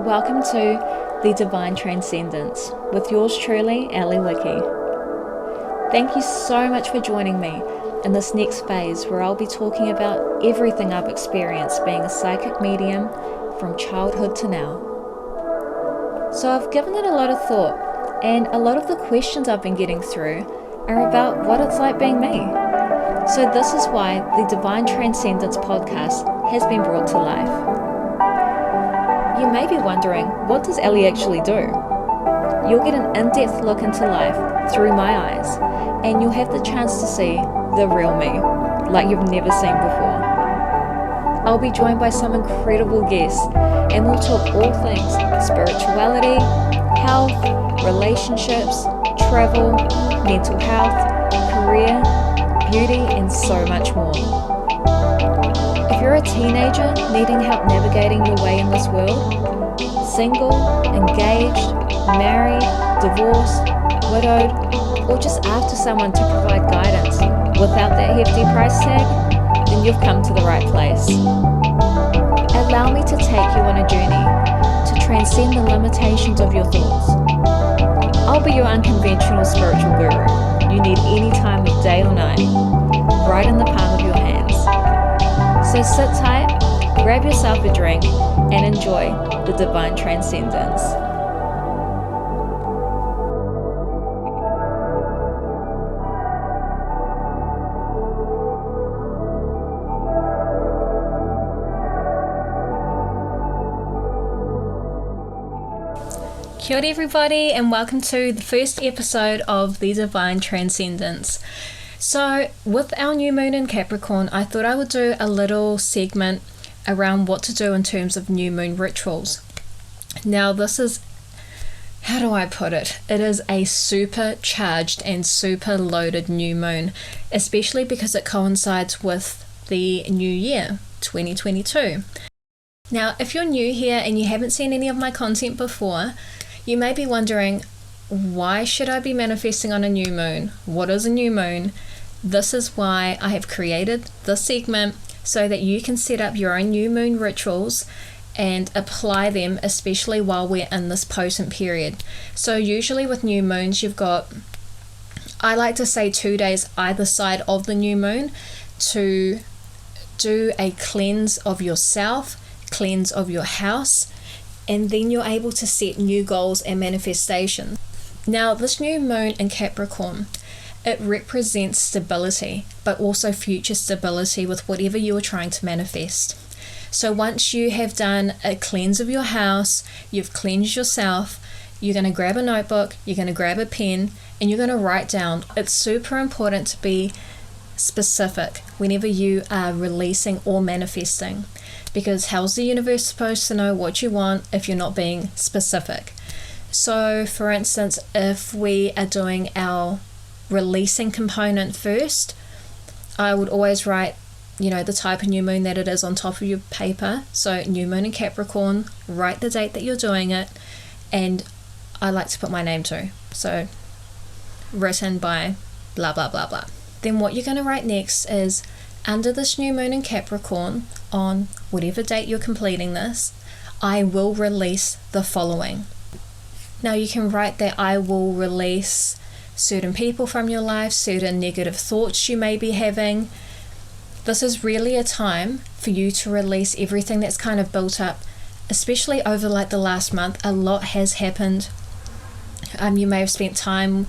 welcome to The Divine Transcendence with yours truly, Ali Wiki. Thank you so much for joining me in this next phase where I'll be talking about everything I've experienced being a psychic medium from childhood to now. So I've given it a lot of thought, and a lot of the questions I've been getting through are about what it's like being me. So this is why the Divine Transcendence podcast has been brought to life. You may be wondering, what does Ali actually do? You'll get an in-depth look into life through my eyes, and you'll have the chance to see the real me, like you've never seen before. I'll be joined by some incredible guests, and we'll talk all things spirituality, health, relationships, travel, mental health, career, beauty, and so much more. If you're a teenager needing help navigating your way in this world, single, engaged, married, divorced, widowed, or just after someone to provide guidance without that hefty price tag, then you've come to the right place. Allow me to take you on a journey to transcend the limitations of your thoughts. I'll be your unconventional spiritual guru you need any time of day or night, right in the palm of your hands. So sit tight, grab yourself a drink, and enjoy the Divine Transcendence. Kia ora everybody, and welcome to the first episode of The Divine Transcendence. So with our new moon in Capricorn, I thought I would do a little segment around what to do in terms of new moon rituals. Now this is, how do I put it? It is a super charged and super loaded new moon, especially because it coincides with the new year, 2022. Now if you're new here and you haven't seen any of my content before, you may be wondering, why should I be manifesting on a new moon? What is a new moon? This is why I have created this segment so that you can set up your own new moon rituals and apply them, especially while we're in this potent period. So usually with new moons, you've got, I like to say 2 days either side of the new moon to do a cleanse of yourself, cleanse of your house, and then you're able to set new goals and manifestations. Now, this new moon in Capricorn, it represents stability, but also future stability with whatever you are trying to manifest. So once you have done a cleanse of your house, you've cleansed yourself, you're going to grab a notebook, you're going to grab a pen, and you're going to write down. It's super important to be specific whenever you are releasing or manifesting, because how's the universe supposed to know what you want if you're not being specific? So for instance, if we are doing our releasing component first, I would always write, the type of new moon that it is on top of your paper. So new moon in Capricorn, write the date that you're doing it, and I like to put my name too. So written by blah, blah, blah, blah. Then what you're going to write next is, under this new moon in Capricorn, on whatever date you're completing this, I will release the following. Now you can write that I will release certain people from your life, certain negative thoughts you may be having. This is really a time for you to release everything that's kind of built up, especially over like the last month. A lot has happened. You may have spent time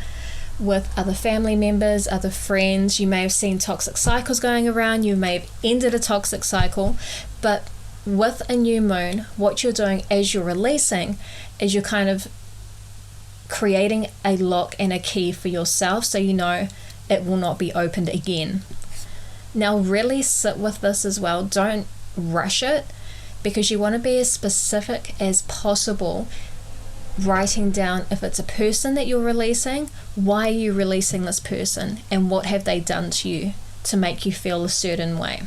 with other family members, other friends. You may have seen toxic cycles going around. You may have ended a toxic cycle. But with a new moon, what you're doing as you're releasing is you're kind of creating a lock and a key for yourself, so you know it will not be opened again. Now really sit with this as well. Don't rush it, because you want to be as specific as possible, writing down, if it's a person that you're releasing, why are you releasing this person and what have they done to you to make you feel a certain way.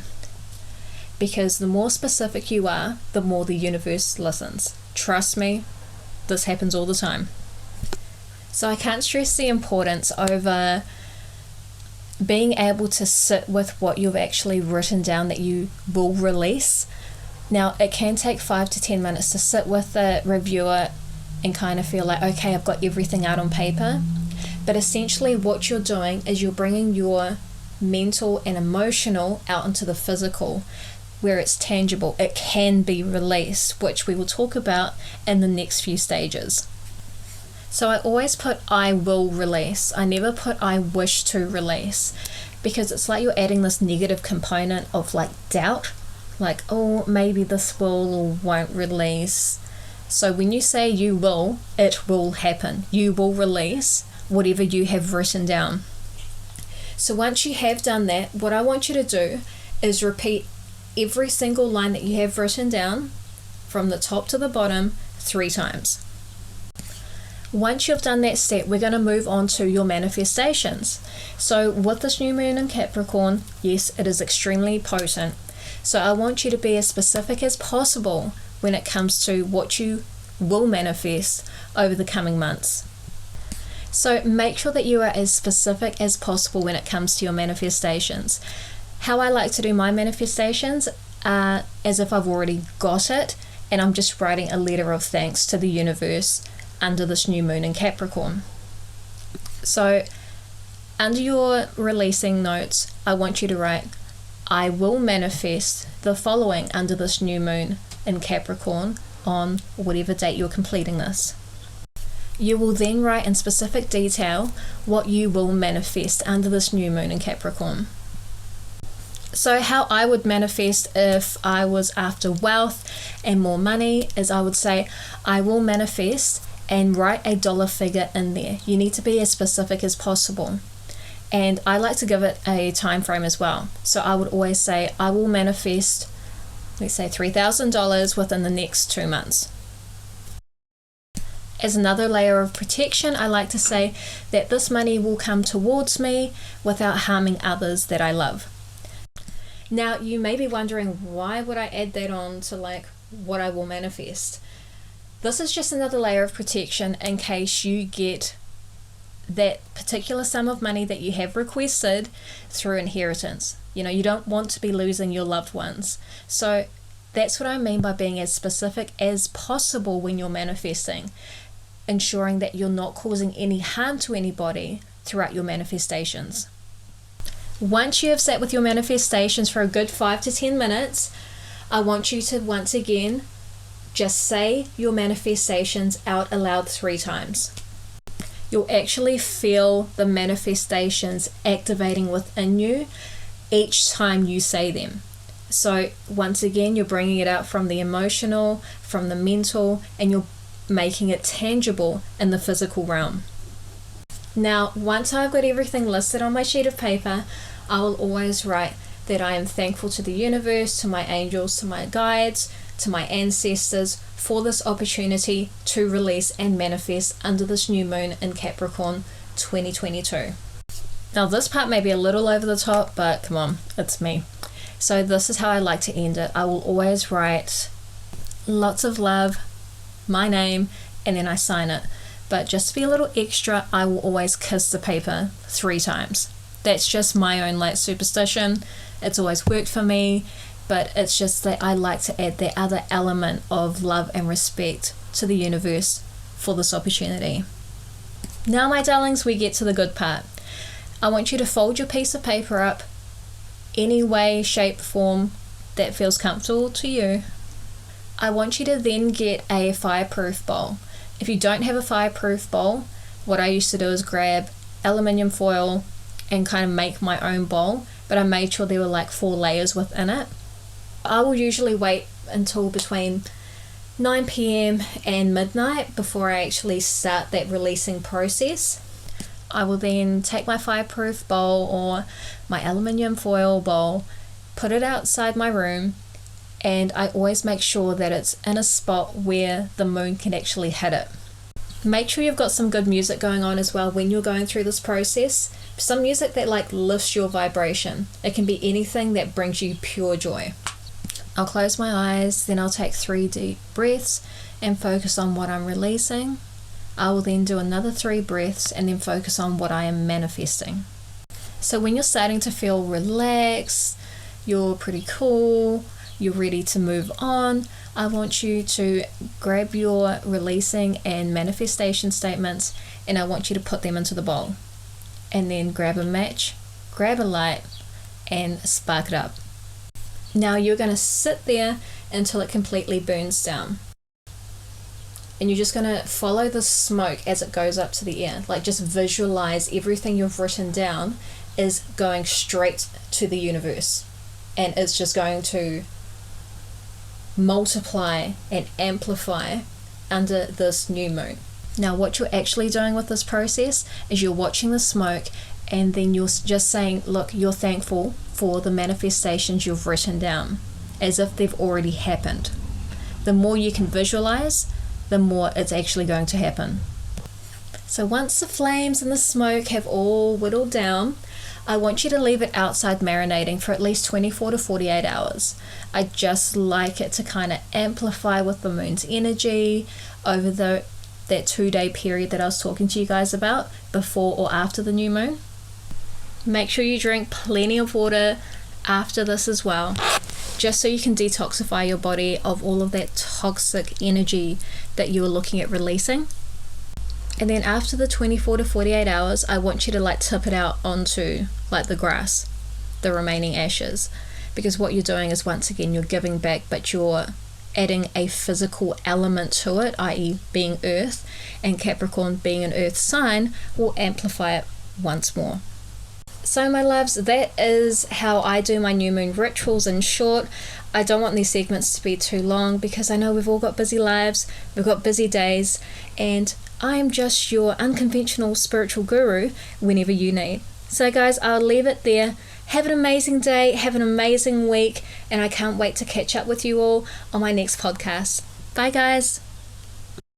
Because the more specific you are, the more the universe listens. Trust me, this happens all the time. So I can't stress the importance over being able to sit with what you've actually written down that you will release. Now, it can take 5 to 10 minutes to sit with the reviewer and kind of feel like, okay, I've got everything out on paper. But essentially what you're doing is you're bringing your mental and emotional out into the physical, where it's tangible. It can be released, which we will talk about in the next few stages. So I always put I will release. I never put I wish to release, because it's like you're adding this negative component of like doubt, like, oh, maybe this will or won't release. So when you say you will, it will happen. You will release whatever you have written down. So once you have done that, what I want you to do is repeat every single line that you have written down from the top to the bottom 3 times. Once you've done that step, we're going to move on to your manifestations. So with this new moon in Capricorn, yes, it is extremely potent. So I want you to be as specific as possible when it comes to what you will manifest over the coming months. So make sure that you are as specific as possible when it comes to your manifestations. How I like to do my manifestations are as if I've already got it and I'm just writing a letter of thanks to the universe under this new moon in Capricorn. So under your releasing notes, I want you to write, I will manifest the following under this new moon in Capricorn on whatever date you're completing this. You will then write in specific detail what you will manifest under this new moon in Capricorn. So how I would manifest if I was after wealth and more money is I would say, I will manifest, and write a dollar figure in there. You need to be as specific as possible. And I like to give it a time frame as well. So I would always say, I will manifest, let's say $3,000 within the next 2 months. As another layer of protection, I like to say that this money will come towards me without harming others that I love. Now, you may be wondering, why would I add that on to like what I will manifest? This is just another layer of protection in case you get that particular sum of money that you have requested through inheritance. You know, you don't want to be losing your loved ones. So that's what I mean by being as specific as possible when you're manifesting, ensuring that you're not causing any harm to anybody throughout your manifestations. Once you have sat with your manifestations for a good 5 to 10 minutes, I want you to once again just say your manifestations out aloud 3 times. You'll actually feel the manifestations activating within you each time you say them. So once again, you're bringing it out from the emotional, from the mental, and you're making it tangible in the physical realm. Now, once I've got everything listed on my sheet of paper, I will always write that I am thankful to the universe, to my angels, to my guides, to my ancestors for this opportunity to release and manifest under this new moon in Capricorn 2022. Now this part may be a little over the top, but come on, it's me. So this is how I like to end it. I will always write lots of love, my name, and then I sign it. But just to be a little extra, I will always kiss the paper 3 times. That's just my own like superstition. It's always worked for me, but it's just that I like to add that other element of love and respect to the universe for this opportunity. Now, my darlings, we get to the good part. I want you to fold your piece of paper up any way, shape, form that feels comfortable to you. I want you to then get a fireproof bowl. If you don't have a fireproof bowl, what I used to do is grab aluminium foil and kind of make my own bowl, but I made sure there were like 4 layers within it. I will usually wait until between 9 p.m. and midnight before I actually start that releasing process. I will then take my fireproof bowl or my aluminium foil bowl, put it outside my room, and I always make sure that it's in a spot where the moon can actually hit it. Make sure you've got some good music going on as well when you're going through this process. Some music that like lifts your vibration. It can be anything that brings you pure joy. I'll close my eyes, then I'll take 3 deep breaths and focus on what I'm releasing. I will then do another 3 breaths and then focus on what I am manifesting. So when you're starting to feel relaxed, you're pretty cool, you're ready to move on, I want you to grab your releasing and manifestation statements, and I want you to put them into the bowl. And then grab a match, grab a light, and spark it up. Now you're going to sit there until it completely burns down. And you're just going to follow the smoke as it goes up to the air. Like, just visualize everything you've written down is going straight to the universe. And it's just going to multiply and amplify under this new moon. Now, what you're actually doing with this process is you're watching the smoke, and then you're just saying, look, you're thankful for the manifestations you've written down, as if they've already happened. The more you can visualize, the more it's actually going to happen. So once the flames and the smoke have all whittled down, I want you to leave it outside marinating for at least 24 to 48 hours. I just like it to kind of amplify with the moon's energy over that 2-day period that I was talking to you guys about, before or after the new moon. Make sure you drink plenty of water after this as well, just so you can detoxify your body of all of that toxic energy that you were looking at releasing. And then after the 24 to 48 hours, I want you to tip it out onto the grass, the remaining ashes, because what you're doing is, once again, you're giving back, but you're adding a physical element to it, i.e. being earth, and Capricorn being an earth sign will amplify it once more. So my loves, that is how I do my new moon rituals in short. I don't want these segments to be too long because I know we've all got busy lives, we've got busy days, and I am just your unconventional spiritual guru whenever you need. So guys, I'll leave it there. Have an amazing day, have an amazing week, and I can't wait to catch up with you all on my next podcast. Bye guys.